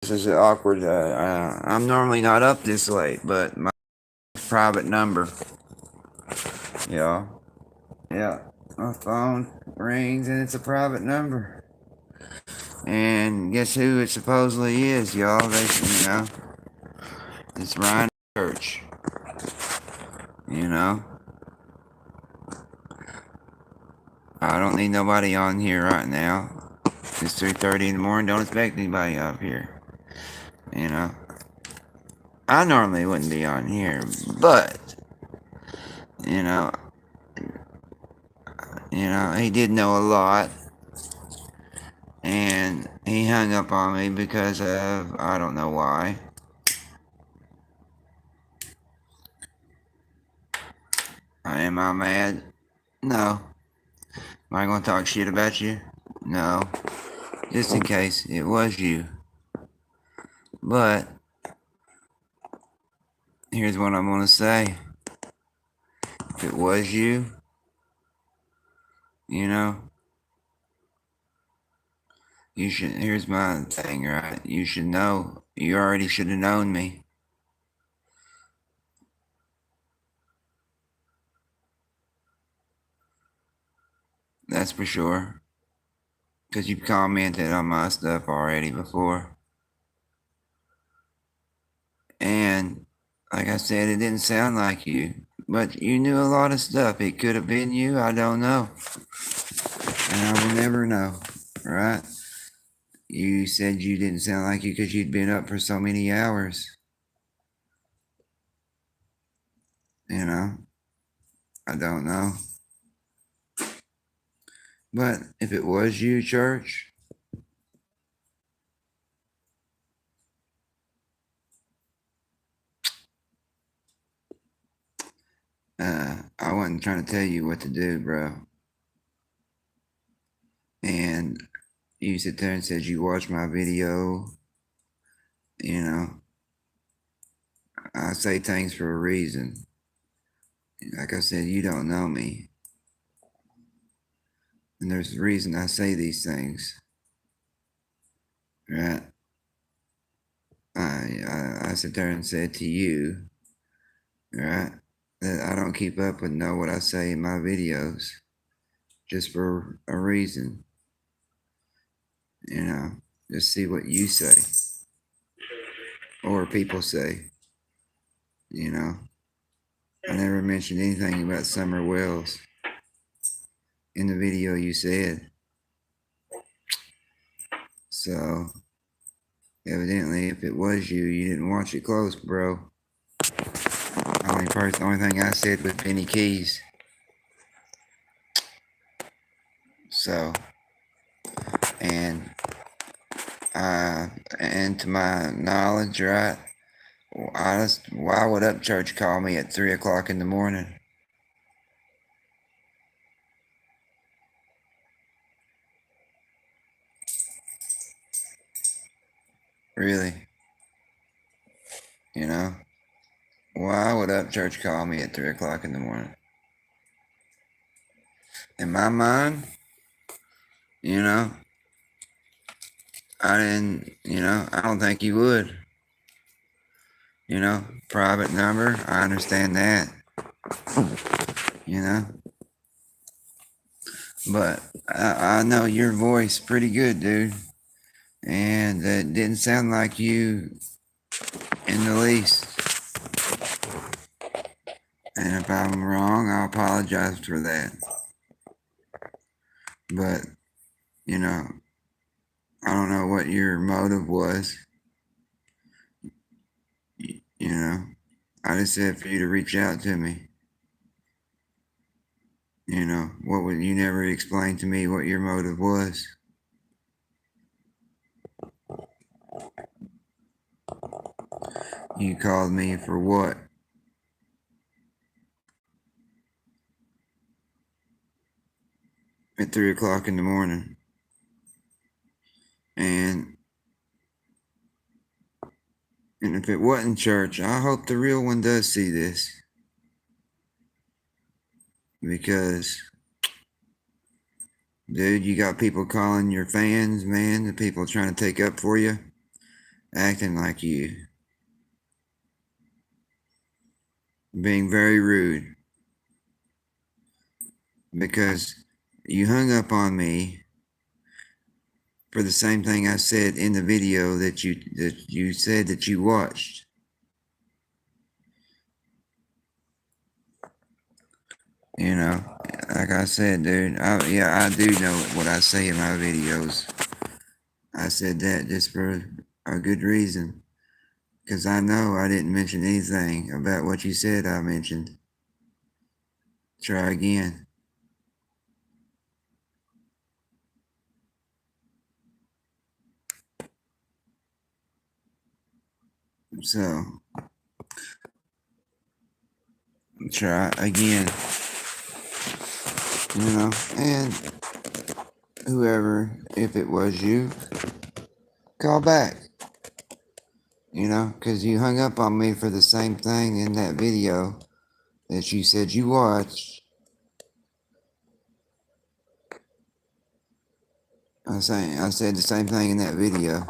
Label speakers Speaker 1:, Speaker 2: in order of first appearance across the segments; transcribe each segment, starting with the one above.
Speaker 1: This is awkward. I'm normally not up this late, but my private number. Yeah. Yeah. My phone rings and it's a private number. And guess who it supposedly is, y'all? It's Ryan Church. You know? I don't need nobody on here right now. It's 3:30 in the morning. Don't expect anybody up here. You know? I normally wouldn't be on here, but, you know, he did know a lot. And he hung up on me because of, I don't know why. Am I mad? No. Am I going to talk shit about you? No. Just in case it was you. But, here's what I'm going to say. If it was you, you know, you should, here's my thing, right? You should know, you already should have known me. That's for sure. Because you commented on my stuff already before. And, like I said, it didn't sound like you. But you knew a lot of stuff. It could have been you. I don't know. And I will never know, right? You said you didn't sound like you because you'd been up for so many hours. You know? I don't know. But if it was you, church, I wasn't trying to tell you what to do, bro. And you sit there and said you watched my video. You know, I say things for a reason. Like I said, you don't know me. And there's a reason I say these things. Right? I sit there and said to you, right, that I don't keep up with know what I say in my videos just for a reason. You know, just see what you say or people say. You know, I never mentioned anything about Summer Wells in the video you said. So, evidently, if it was you, you didn't watch it close, bro. Only thing I said was Benny Keys. So, and and to my knowledge, right? Why would Upchurch call me at 3 o'clock in the morning? Really? You know? Why would Upchurch call me at 3 o'clock in the morning? In my mind, you know, I don't think you would. You know, private number, I understand that. You know? But I know your voice pretty good, dude. And it didn't sound like you in the least. And if I'm wrong, I apologize for that. But, you know, I don't know what your motive was. You know, I just said for you to reach out to me. You know, you never explained to me what your motive was. You called me for what? At 3 o'clock in the morning. And if it wasn't church, I hope the real one does see this. Because, dude, you got people calling your fans, man, the people trying to take up for you. acting like you, being very rude because you hung up on me for the same thing I said in the video that you said that you watched. You know, like I said, dude. I do know what I say in my videos. I said that just for a good reason, because I know I didn't mention anything about what you said I mentioned. Try again. So, try again. And whoever, if it was you, call back. Because you hung up on me for the same thing in that video that you said you watched. I said the same thing in that video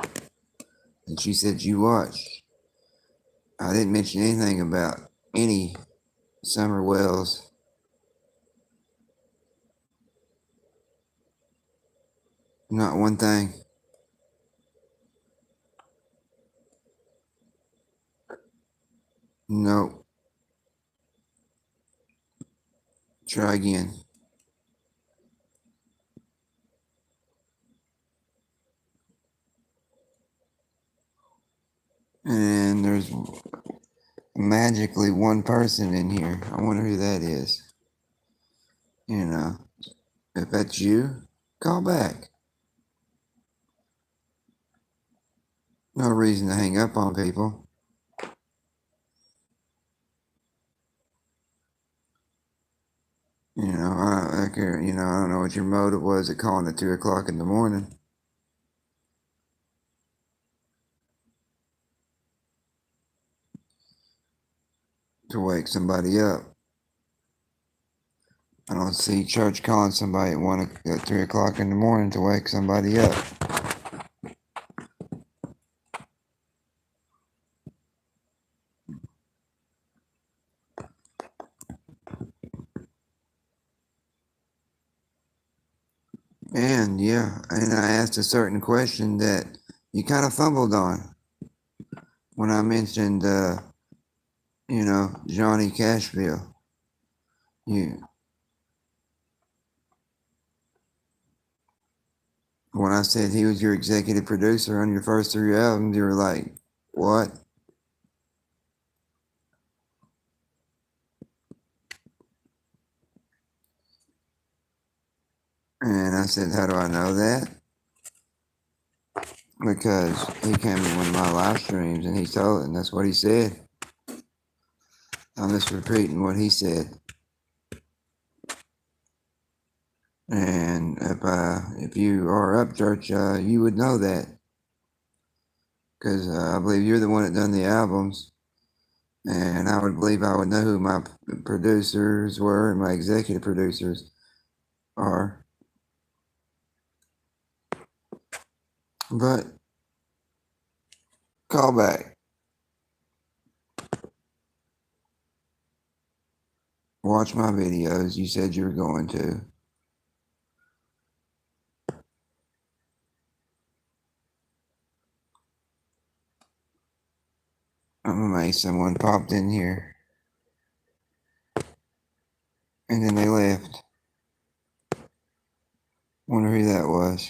Speaker 1: that you said you watched. I didn't mention anything about any summer wells. Not one thing. Nope. Try again. And there's magically one person in here. I wonder who that is. If that's you, call back. No reason to hang up on people. I don't know what your motive was at calling at 2 o'clock in the morning. To wake somebody up. I don't see church calling somebody at 3 o'clock in the morning to wake somebody up. And I asked a certain question that you kind of fumbled on when I mentioned, Johnny Cashville. When I said he was your executive producer on your first 3 albums, you were like, what? And I said, how do I know that? Because he came to one of my live streams and he told it, and that's what he said. I'm just repeating what he said. And if you are up church, you would know that. Because I believe you're the one that done the albums. And I would believe I would know who my producers were and my executive producers are. But call back. Watch my videos. You said you were going to. I'm amazed someone popped in here. And then they left. Wonder who that was.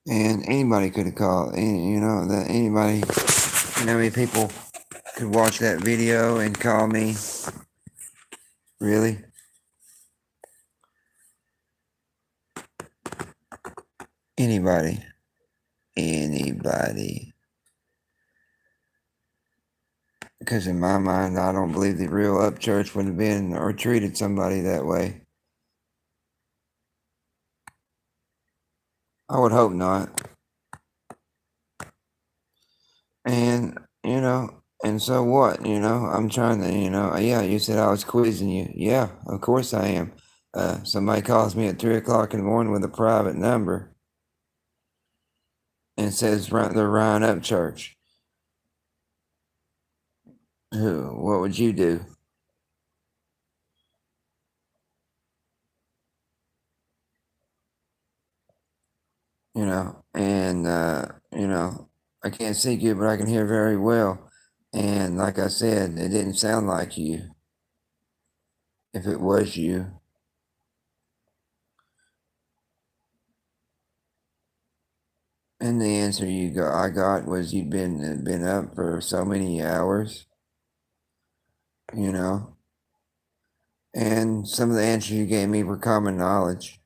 Speaker 1: And anybody could have called. That anybody, how many people could watch that video and call me? Really? Anybody. Because in my mind, I don't believe the real up church would have been or treated somebody that way. I would hope not. And, and so what? I'm trying to, yeah, you said I was quizzing you. Yeah, of course I am. Somebody calls me at 3 o'clock in the morning with a private number. and says the Ryan Up Church. What would you do? And I can't see good, but I can hear very well. And like I said, it didn't sound like you. If it was you, and the answer I got was you'd been up for so many hours, you know, and some of the answers you gave me were common knowledge.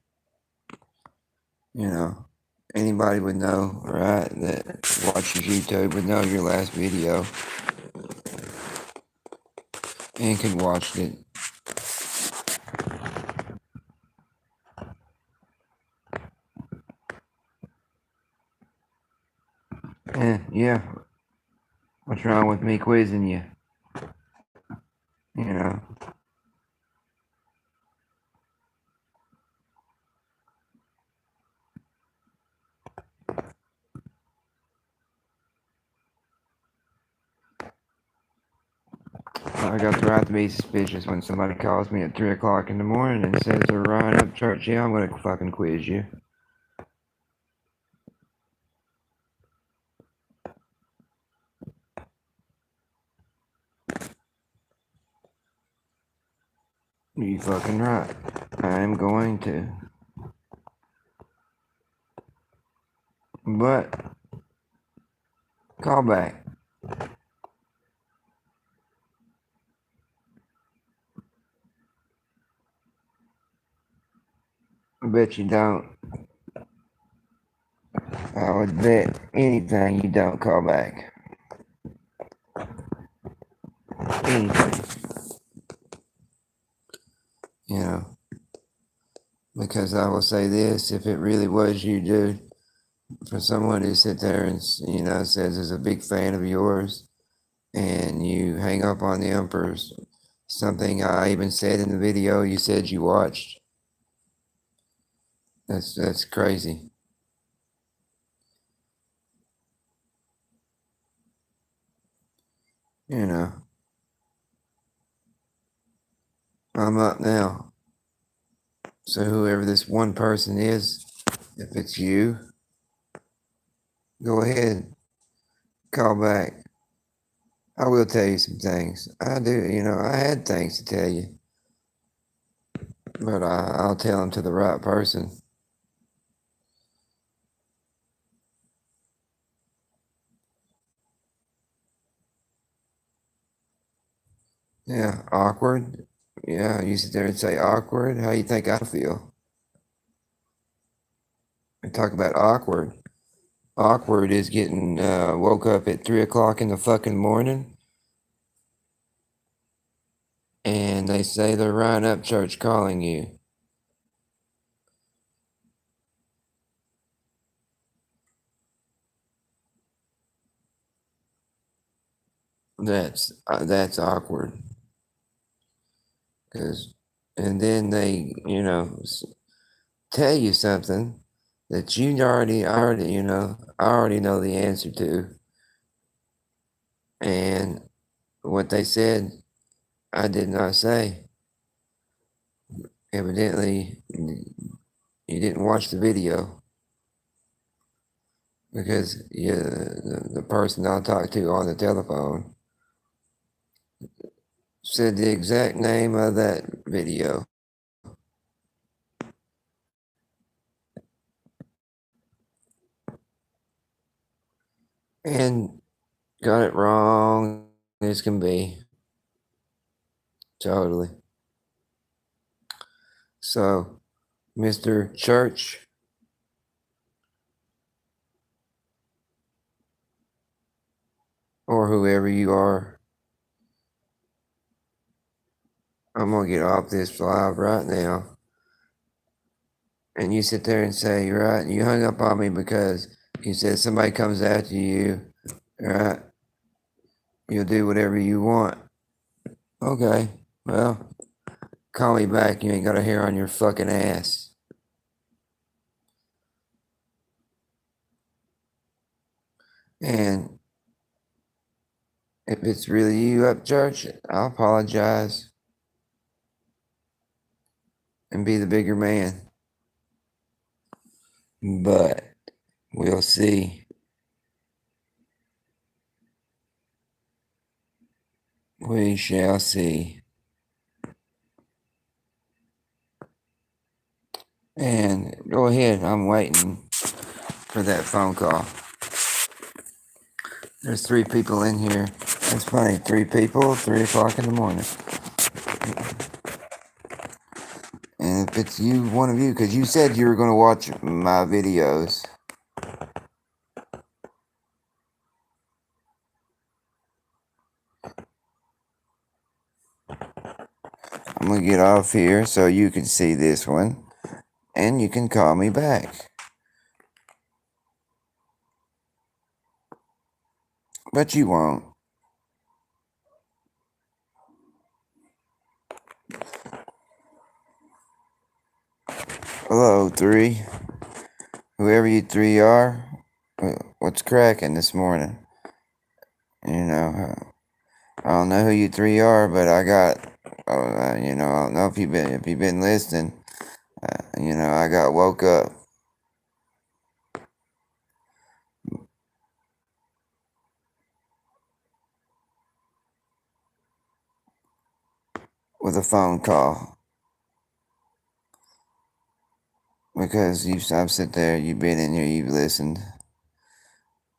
Speaker 1: You know, anybody would know, right? That watches YouTube would know your last video and could watch it. Yeah. What's wrong with me quizzing you? You know. I got the right to be suspicious when somebody calls me at 3 o'clock in the morning and says they're Ryan Up Church. Yeah, I'm going to fucking quiz you. You fucking right. I'm going to. But, call back. I bet you don't. I would bet anything you don't call back. Anything. You know. Because I will say this, if it really was you, dude, for someone who sit there and, says is a big fan of yours, and you hang up on them for something I even said in the video you said you watched. That's crazy. You know. I'm up now. So whoever this one person is, if it's you, go ahead. Call back. I will tell you some things. I do, I had things to tell you. But I'll tell them to the right person. Yeah, awkward. Yeah, you sit there and say awkward. How you think I feel? And talk about awkward. Awkward is getting woke up at 3 o'clock in the fucking morning, and they say they're Ryan Up Church calling you. That's awkward. And then they, tell you something that I already know the answer to. And what they said, I did not say. Evidently, you didn't watch the video because the person I talked to on the telephone said the exact name of that video. And got it wrong as can be. Totally. So, Mr. Church, or whoever you are, I'm going to get off this live right now. And you sit there and say, right, you hung up on me because you said somebody comes after you, right? You'll do whatever you want. Okay, well, call me back. You ain't got a hair on your fucking ass. And if it's really you up, church, I'll apologize and be the bigger man. But we'll see. We shall see. And go ahead, I'm waiting for that phone call. There's 3 people in here. That's funny, 3 people, 3 o'clock in the morning. And if it's you, one of you, because you said you were going to watch my videos. I'm going to get off here so you can see this one. And you can call me back. But you won't. Hello, 3. Whoever you 3 are, what's cracking this morning? You know, I don't know who you 3 are, but I got, I don't know if you've been listening. I got woke up with a phone call because I've sit there, you've been in here, you've listened.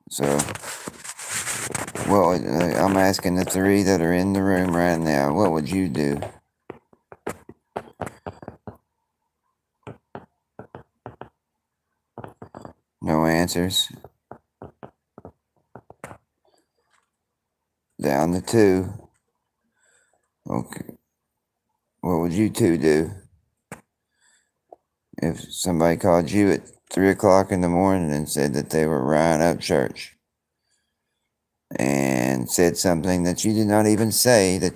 Speaker 1: So, well, I'm asking the 3 that are in the room right now, what would you do? No answers. Down to 2. Okay. What would you 2 do? If somebody called you at 3 o'clock in the morning and said that they were Ryan Upchurch and said something that you did not even say that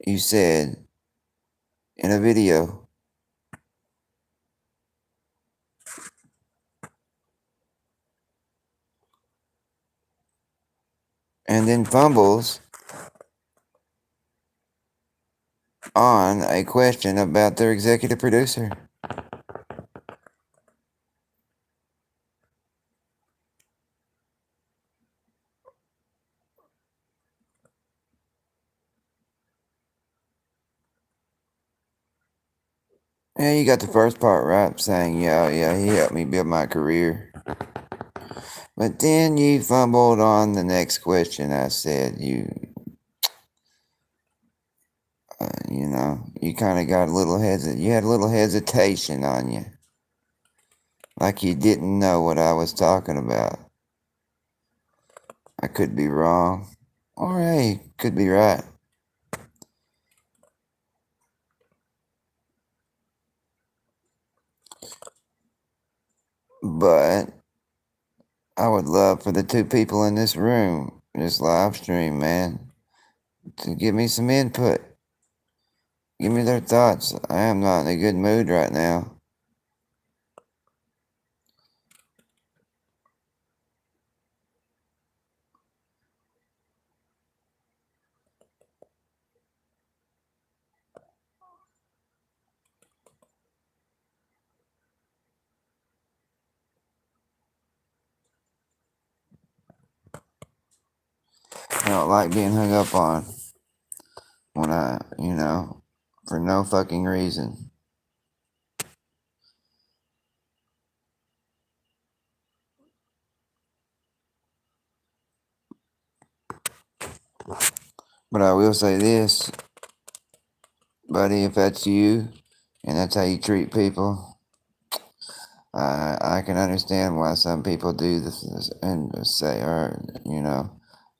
Speaker 1: you said in a video. And then fumbles on a question about their executive producer. Yeah, you got the first part right, saying, yeah, he helped me build my career. But then you fumbled on the next question I said. You kind of got a little you had a little hesitation on you. Like you didn't know what I was talking about. I could be wrong. Or hey, could be right. But I would love for the 2 people in this room, this live stream, man, to give me some input. Give me their thoughts. I am not in a good mood right now. I don't like being hung up on when for no fucking reason. But I will say this, buddy, if that's you and that's how you treat people, I can understand why some people do this and say,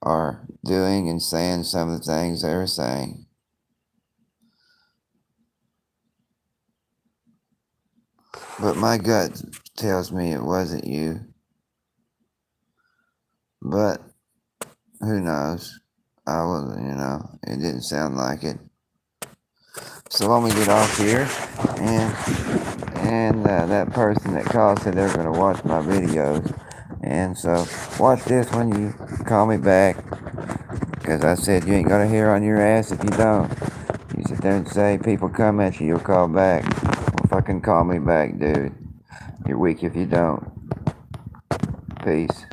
Speaker 1: are doing and saying some of the things they were saying. But my gut tells me it wasn't you. But who knows? I will, it didn't sound like it. So let me get off here and And that person that called said they're going to watch my videos. And so watch this when you call me back. Because I said you ain't going to hear on your ass if you don't. You sit there and say people come at you, you'll call back. Well, fucking call me back, dude. You're weak if you don't. Peace.